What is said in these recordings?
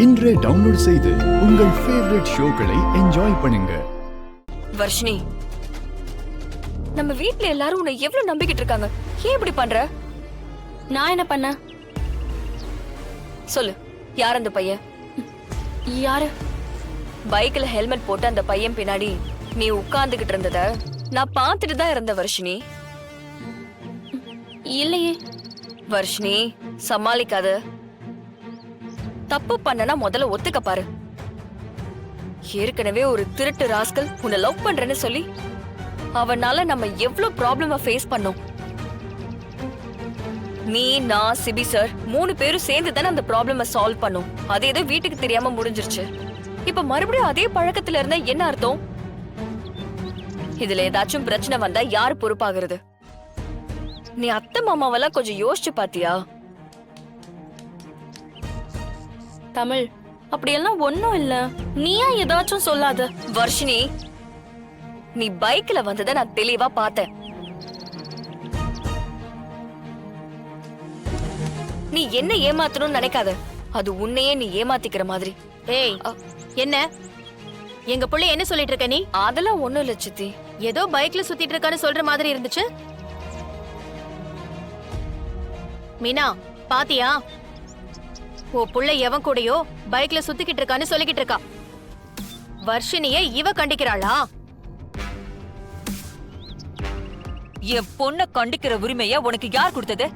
இன்றே டவுன்லோட் செய்து உங்கள் ஃபேவரட் ஷோக்களை என்ஜாய் பண்ணுங்க. வர்ஷினி, நம்ம வீட்ல எல்லாரும் உன்னை எவ்வளவு நம்பிக்கிட்டு இருக்காங்க. ஏன் இப்படி பண்ற? நான் என்ன பண்ண? சொல்லு, யார் அந்த பையன்? யாரு? பைக்ல ஹெல்மெட் போட்டு அந்த பையன் பின்னாடி நீ உட்கார்ந்துகிட்டு இருந்தத நான் பார்த்துட்டு தான் இருந்த வர்ஷினி. இல்லையே. வர்ஷினி, சமாளிக்காத. தப்பு பண்ணனா முதல்ல ஒத்துக்க பாரு. ஏற்கனவே ஒரு திருட்டு ராஸ்கல் உன்னை லவ் பண்றேன்னு சொல்லி அவனால நம்ம எவ்வளவு ப்ராப்ளம ஃபேஸ் பண்ணோம். நீ, நான், சிபி சார் 3 பேரும் சேர்ந்து தானே அந்த ப்ராப்ளம சால்வ் பண்ணோம். அது ஏதோ வீட்டுக்கு தெரியாம முடிஞ்சிருச்சு. இப்ப மறுபடியும் அதே பழக்கத்துல இருந்தா என்ன அர்த்தம்? இதுல ஏதாச்சும் பிரச்சனை வந்தா யாரு பொறுப்பாகிறது? நீ அத்தை மாமாவெல்லாம் கொஞ்சம் யோசிச்சு பாத்தியா? தமிழ், அப்படியெல்லாம் ஒண்ணும் இல்ல. நீயா ஏதாச்சும் சொல்லாத. வர்ஷினி, நீ பைக்ல வந்ததை நான் தெளிவா பார்த்தேன். நீ என்ன ஏமாத்தணும்னு நினைக்காத. அது உன்னையே நீ ஏமாத்திக்கிற மாதிரி. ஏய், என்ன எங்க புள்ள என்ன சொல்லிட்டு இருக்க நீ? அதெல்லாம் ஒண்ணும் இல்ல சித்தி. ஏதோ பைக்ல சுத்திட்டு இருக்கான்னு சொல்ற மாதிரி இருந்துச்சு. மீனா, பாத்தியா? ஓ புள்ள எவன் கூடயோ பைக்ல சுத்திக்கிட்டு இருக்கான்னு சொல்லிக்கிட்டு இருக்கா. வர்ஷினிய இவ கண்டிக்கிறாளா? என் பொண்ண கண்டிக்கிற உரிமைய உனக்கு யார் கொடுத்தது?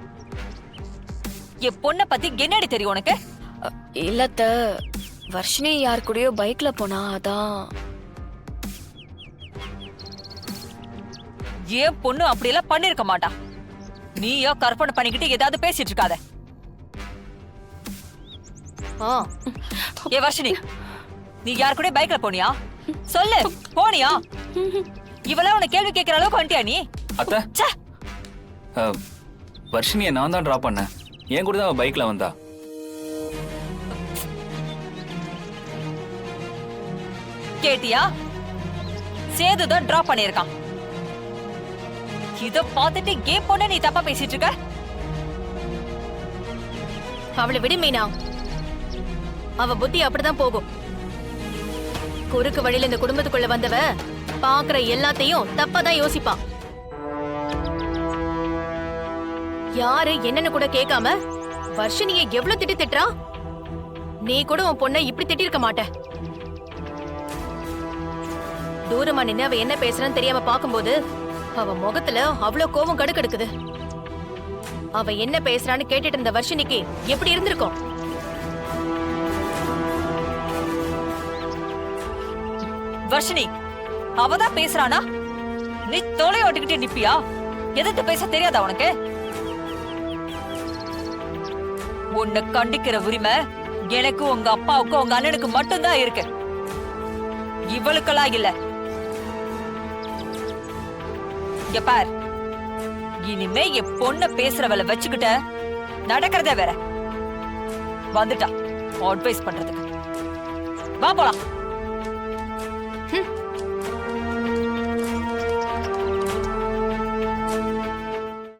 என் பொண்ண பத்தி என்னடி தெரியும் உனக்கு? இல்லத்த, வர்ஷினி யார் கூடயோ பைக்ல போனா, அதான். என் பொண்ணு அப்படியெல்லாம் பண்ணிருக்க மாட்டா. நீயோ கற்பனை பண்ணிக்கிட்டு ஏதாவது பேசிட்டு இருக்காத. ஏ வர்ஷினி, நீ யார் கூட பைக்ல போனியா? சொல்லு, போனியா? இவள உன கேள்வி கேட்கிற அளவுக்கு வந்துட்டியா நீ? அத்தை, வர்ஷினியை நான் தான் டிராப் பண்ணேன். என் கூட தான் பைக்ல வந்தா. கேட்டியா? சேதுதான் டிராப் பண்ணிருக்கான். இத பார்த்துட்டு ஏன் பொண்ணு நீ தப்பா பேசிட்டு இருக்க? அவளை விடு மீனா. அவ புத்தி அப்படிதான் போகும். குறுக்கு வழியில இந்த குடும்பத்துக்குள்ள வந்தவ பாக்குற எல்லாத்தையும் தப்பாதான் யோசிப்பான். யாரு என்னன்னு கூட கேட்காம வர்ஷினிய எவ்வளவு திட்டுறா. நீ கூட உன் பொண்ண இப்படி திட்டிருக்க மாட்ட. தூரமா நின்னு அவ என்ன பேசுறான்னு தெரியாம பாக்கும்போது அவ முகத்துல அவ்வளவு கோபம் கடுக்கெடுக்குது. அவ என்ன பேசுறான்னு கேட்டுட்டு இருந்த வர்ஷினிக்கு எப்படி இருந்திருக்கும்? வர்ஷினி, அவதான் பேசுறானா? நீ தொலை ஓட்டிக்கிட்டே நிப்பியா? எதிர்த்து பேச தெரியாதா உனக்கு? உன்னை கண்டிக்கிற உரிமை எனக்கு, உங்க அப்பாவுக்கு, உங்க அண்ணனுக்கு மட்டும்தான் இருக்கு. இவளுக்கெல்லாம் இல்ல. இங்க பார், இனிமே என் பொண்ண பேசுறவளை வச்சுக்கிட்ட நடக்கிறதே வேற. வந்துட்டா அட்வைஸ் பண்றதுக்கு. வா போலாம்.